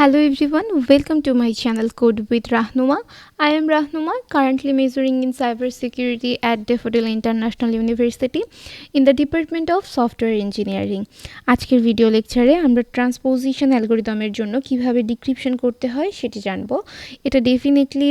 Hello everyone, welcome to my channel Code with Rahnuma. I am Rahnuma, currently majoring in cybersecurity at Daffodil International University in the Department of Software Engineering. আজকের video লেকচারে আমরা transposition অ্যালগরিদমের জন্য কিভাবে decryption করতে হয় সেটি জানবো। এটা ডেফিনেটলি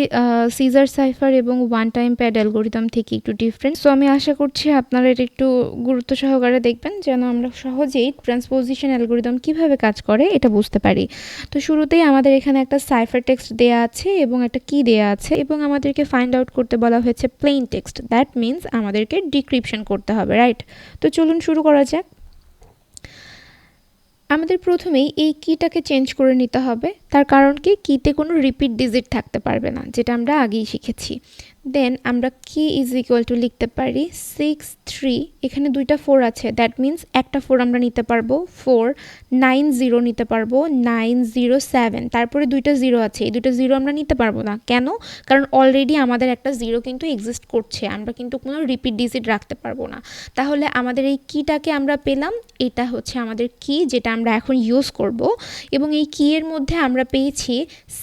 সিজার সাইফার এবং ওয়ান টাইম প্যাড অ্যালগরিদম থেকে একটু ডিফারেন্ট। সো আমি আশা করছি আপনারা এটা একটু গুরুত্ব সহকারে দেখবেন যেন আমরা সহজেই ট্রান্সপোজিশন অ্যালগরিদম কিভাবে কাজ করে এটা বুঝতে পারি। তো শুরুতেই আমাদের এখানে একটা সাইফার টেক্সট দেয়া আছে এবং একটা কি দেয়া আছে এবং আমাদেরকে ফাইন্ড আউট করতে বলা হয়েছে প্লেন টেক্সট। দ্যাট মিন্স আমাদেরকে ডিক্রিপশন করতে হবে, রাইট? তো চলুন শুরু করা যাক। আমাদের প্রথমেই এই কিটাকে চেঞ্জ করে নিতে হবে, তার কারণ কি কিতে কোনো রিপিট ডিজিট থাকতে পারবে না, যেটা আমরা আগেই শিখেছি। দেন আমরা কি ইজ ইকুয়াল টু লিখতে পারি 6 3, এখানে দুইটা 4 আছে, দ্যাট মিন্স একটা 4 আমরা নিতে পারবো 4 9 0 নিতে পারবো 9 0 7, তারপরে দুইটা 0 আছে, এই দুইটা 0 আমরা নিতে পারবো না। কেন? কারণ অলরেডি আমাদের একটা 0 কিন্তু এক্সিস্ট করছে, আমরা কিন্তু কোনো রিপিট ডিজিট রাখতে পারবো না। তাহলে আমাদের এই কিটাকে আমরা পেলাম, এটা হচ্ছে আমাদের কি যেটা আমরা এখন ইউজ করব, এবং এই কি এর মধ্যে আমরা পেয়েছি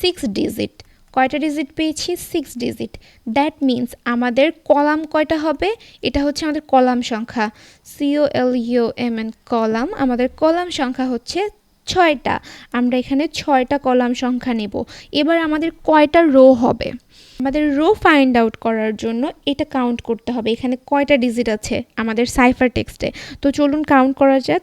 6 ডিজিট। কয়টা ডিজিট পেয়েছি? 6 ডিজিট। দ্যাট মিন্স আমাদের কলাম কয়টা হবে? এটা হচ্ছে আমাদের কলাম সংখ্যা, COLUMN কলাম। আমাদের কলাম সংখ্যা হচ্ছে 6টা। আমরা এখানে 6টা কলাম সংখ্যা নেব। এবার আমাদের কয়টা রো হবে? আমাদের রো ফাইন্ড আউট করার জন্য এটা কাউন্ট করতে হবে, এখানে কয়টা ডিজিট আছে আমাদের সাইফার টেক্সটে। তো চলুন কাউন্ট করা যাক।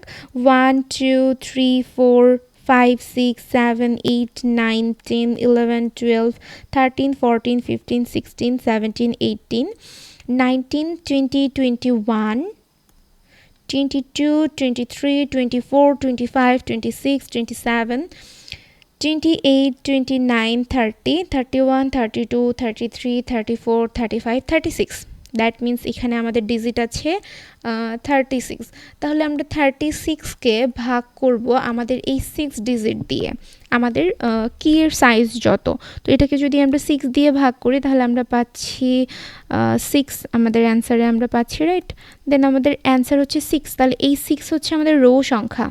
1 2 3 4 5 6 7 8 9 10 11 12 13 14 15 16 17 18 19 20 21 22 23 24 25 26 27 28 29 30 31 32 33 34 35 36। দ্যাট মিন্স এখানে আমাদের ডিজিট আছে 36। তাহলে আমরা 36কে ভাগ করব আমাদের এই 6 ডিজিট দিয়ে, আমাদের কি এর সাইজ যত। তো এটাকে যদি আমরা 6 দিয়ে ভাগ করি তাহলে আমরা পাচ্ছি 6, আমাদের অ্যান্সারে আমরা পাচ্ছি, রাইট? দেন আমাদের অ্যান্সার হচ্ছে 6। তাহলে এই 6 হচ্ছে আমাদের রো সংখ্যা।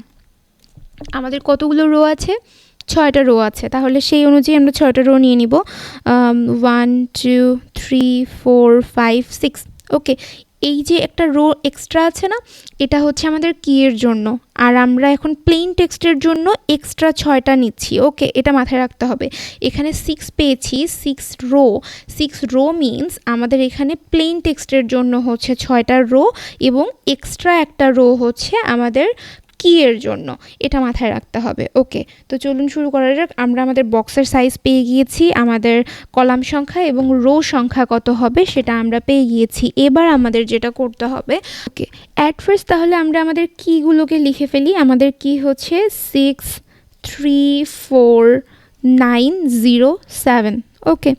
আমাদের কতগুলো রো আছে? 6টা রো আছে। তাহলে সেই অনুযায়ী আমরা 6টা রো নিয়ে নিব। 1 2 3 4 5 6। ওকে, এই যে একটা রো এক্সট্রা আছে না, এটা হচ্ছে আমাদের কি এর জন্য, আর আমরা এখন প্লেন টেক্সটের জন্য এক্সট্রা 6টা নিচ্ছি। ওকে, এটা মাথায় রাখতে হবে। এখানে 6 পেয়েছি, 6 রো মিন্স আমাদের এখানে প্লেন টেক্সটের জন্য হচ্ছে 6টা রো এবং এক্সট্রা একটা রো হচ্ছে আমাদের কি এর জন্য, এটা মাথায় রাখতে হবে। ওকে, তো চলুন শুরু করা যাক। আমরা আমাদের বক্সের সাইজ পেয়ে গিয়েছি, আমাদের কলাম সংখ্যা এবং রো সংখ্যা কত হবে সেটা আমরা পেয়ে গিয়েছি। এবার আমাদের যেটা করতে হবে, ওকে, অ্যাট ফার্স্ট তাহলে আমরা আমাদের কিগুলোকে লিখে ফেলি। আমাদের কি হচ্ছে 6 3 4 9 0 7। ওকে,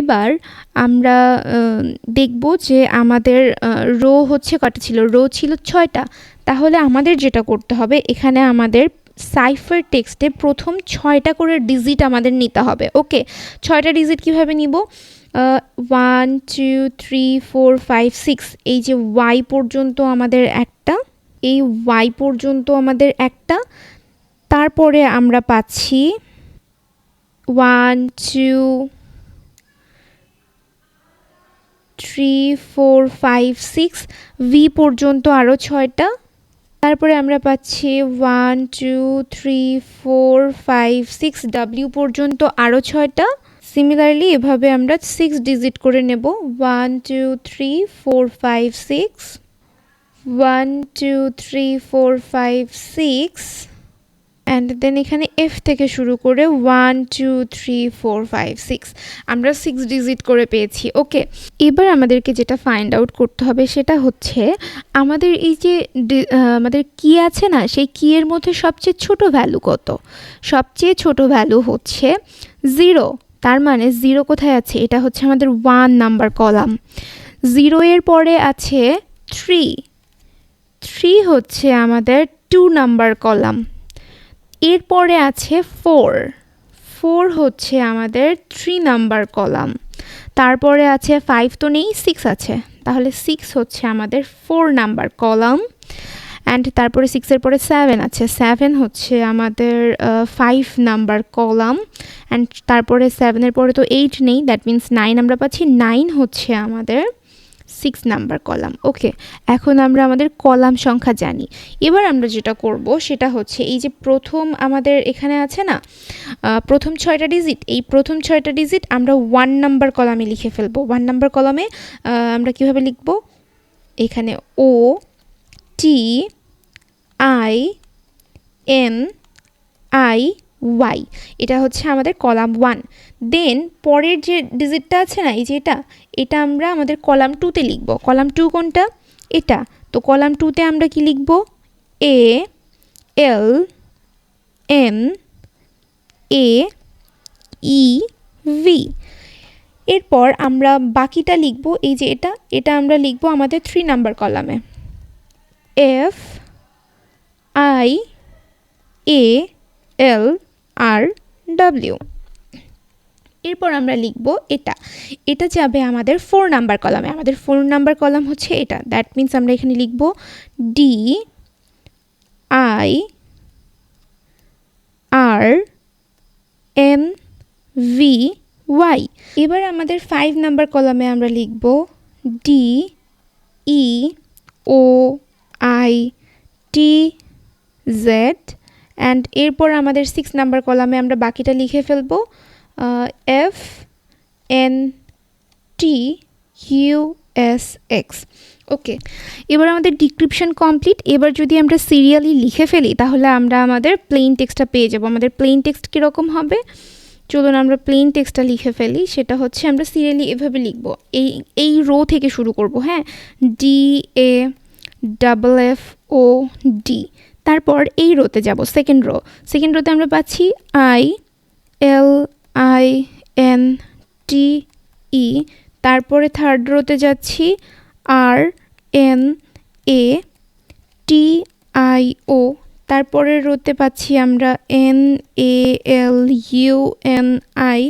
এবার আমরা দেখব যে আমাদের রো হচ্ছে কটা ছিল। রো ছিল 6টা। তাহলে আমাদের যেটা করতে হবে, এখানে আমাদের সাইফার টেক্সটে প্রথম 6টা করে ডিজিট আমাদের নিতে হবে। ওকে, 6টা ডিজিট কিভাবে নিব? 1 2 3 4 5 6, এই যে ওয়াই পর্যন্ত আমাদের একটা, এই ওয়াই পর্যন্ত আমাদের একটা, তারপরে আমরা পাচ্ছি 1 2 3 4 5 6, ভি পর্যন্ত আরও 6টা, তারপরে আমরা পাচ্ছি 1 2 3 4 5 6, ডাব্লিউ পর্যন্ত আরও 6টা। সিমিলারলি এভাবে আমরা 6 ডিজিট করে নেব। 1 2 3 4 5 6, 1 2 3 4 5 6, অ্যান্ড দেন এখানে এফ থেকে শুরু করে 1 2 3 4 5 6, আমরা 6 ডিজিট করে পেয়েছি। ওকে, এবার আমাদেরকে যেটা ফাইন্ড আউট করতে হবে সেটা হচ্ছে আমাদের এই যে আমাদের কি আছে না, সেই কি এর মধ্যে সবচেয়ে ছোট ভ্যালু কত? সবচেয়ে ছোট ভ্যালু হচ্ছে 0। তার মানে 0 কোথায় আছে? এটা হচ্ছে আমাদের 1 নাম্বার কলাম। 0 এর পরে আছে 3 হচ্ছে আমাদের 2 নাম্বার কলাম। এরপরে আছে 4 হচ্ছে আমাদের 3 নাম্বার কলাম। তারপরে আছে 5 তো নেই, 6 আছে, তাহলে 6 হচ্ছে আমাদের 4 নাম্বার কলাম। অ্যান্ড তারপরে 6 এর পরে 7 আছে, 7 হচ্ছে আমাদের 5 নাম্বার কলাম, অ্যান্ড তারপরে 7 এর পরে তো 8 নেই, দ্যাট মিন্স 9 আমরা পাচ্ছি, 9 হচ্ছে আমাদের 6 নাম্বার কলাম। ওকে, এখন আমরা আমাদের কলাম সংখ্যা জানি। এবার আমরা যেটা করব সেটা হচ্ছে এই যে প্রথম আমাদের এখানে আছে না প্রথম 6টা ডিজিট, এই প্রথম 6টা ডিজিট আমরা 1 নাম্বার কলামে লিখে ফেলবো। 1 নাম্বার কলামে আমরা কিভাবে লিখব, এখানে O T I N I Y, এটা হচ্ছে আমাদের কলাম 1। দেন পরের যে ডিজিটটা আছে না এই যে এটা আমরা আমাদের কলাম 2তে লিখব। কলাম 2 কোনটা, এটা, তো কলাম 2তে আমরা কি লিখব, এ L N A E V. এরপর আমরা বাকিটা লিখব, এই যে এটা আমরা লিখব আমাদের 3 নাম্বার কলামে, F I A L R W. এরপর আমরা লিখব এটা যাবে আমাদের 4 নাম্বার কলামে, আমাদের 4 নাম্বার কলাম হচ্ছে এটা, দ্যাট মিন্স আমরা এখানে লিখব D I R N V Y. এবার আমাদের 5 নাম্বার কলামে আমরা লিখব D E O I T Z, and এরপর আমাদের 6 নাম্বার কলামে আমরা বাকিটা লিখে ফেলবো F N T U S X. Okay, এবার আমাদের ডিসক্রিপশন কমপ্লিট। এবার যদি আমরা সিরিয়ালি লিখে ফেলি তাহলে আমরা আমাদের প্লেন টেক্সটটা পেয়ে যাব। আমাদের প্লেন টেক্সট কীরকম হবে, চলুন আমরা প্লেন টেক্সটটা লিখে ফেলি। সেটা হচ্ছে আমরা সিরিয়ালি এভাবে লিখব, এই রো থেকে শুরু করব, হ্যাঁ, D A double F O D, তারপর এই রোতে যাব, সেকেন্ড রোতে আমরা পাচ্ছি I L I N T E, তারপরে থার্ড রোতে যাচ্ছি আর N A T I O, তারপরের রোতে পাচ্ছি আমরা N A L U N I,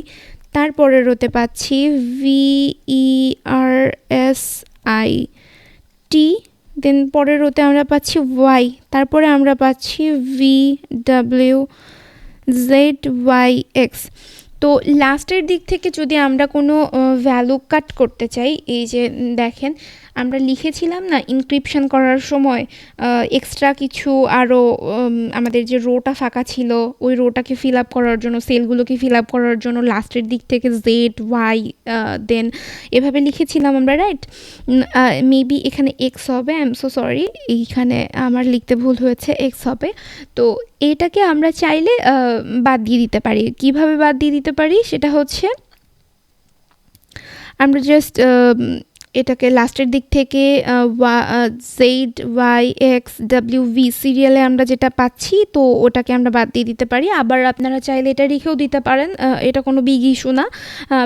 তারপরের রোতে পাচ্ছি V E R S I T, then পরের রোতে আমরা পাচ্ছি ওয়াই, তারপরে আমরা পাচ্ছি V W Z Y X. তো লাস্টের দিক থেকে যদি আমরা কোনো ভ্যালু কাট করতে চাই, এই যে দেখেন আমরা লিখেছিলাম না ইনক্রিপশন করার সময় এক্সট্রা কিছু আরও আমাদের যে রোটা ফাঁকা ছিল ওই রোটাকে ফিল আপ করার জন্য, সেলগুলোকে ফিল আপ করার জন্য লাস্টের দিক থেকে জেড ওয়াই দেন এভাবে লিখেছিলাম আমরা, রাইট? মেবি এখানে এক্স হবে, আই এম সো সরি, এইখানে আমার লিখতে ভুল হয়েছে, এক্স হবে। তো এটাকে আমরা চাইলে বাদ দিয়ে দিতে পারি। কিভাবে বাদ দিয়ে দিতে পারি সেটা হচ্ছে আমরা জাস্ট এটাকে লাস্টের দিক থেকে Z Y X W V সিরিয়ালে আমরা যেটা পাচ্ছি তো ওটাকে আমরা বাদ দিয়ে দিতে পারি। আবার আপনারা চাইলে এটা রেখেও দিতে পারেন, এটা কোনো বিগ ইস্যু না,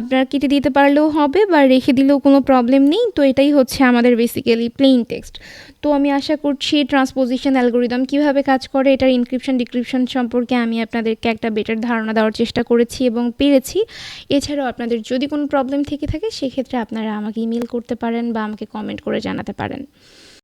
আপনারা কেটে দিতে পারলেও হবে বা রেখে দিলেও কোনো প্রবলেম নেই। তো এটাই হচ্ছে আমাদের বেসিক্যালি প্লেন টেক্সট। তো আমি আশা করছি ট্রান্সপোজিশন অ্যালগোরিদম কীভাবে কাজ করে, এটার ইনক্রিপশন ডিক্রিপশন সম্পর্কে আমি আপনাদেরকে একটা বেটার ধারণা দেওয়ার চেষ্টা করেছি এবং পেরেছি। এছাড়াও আপনাদের যদি কোনো প্রবলেম থেকে থাকে সেক্ষেত্রে আপনারা আমাকে ইমেল করতে পারেন বা আমাকে কমেন্ট করে জানাতে পারেন।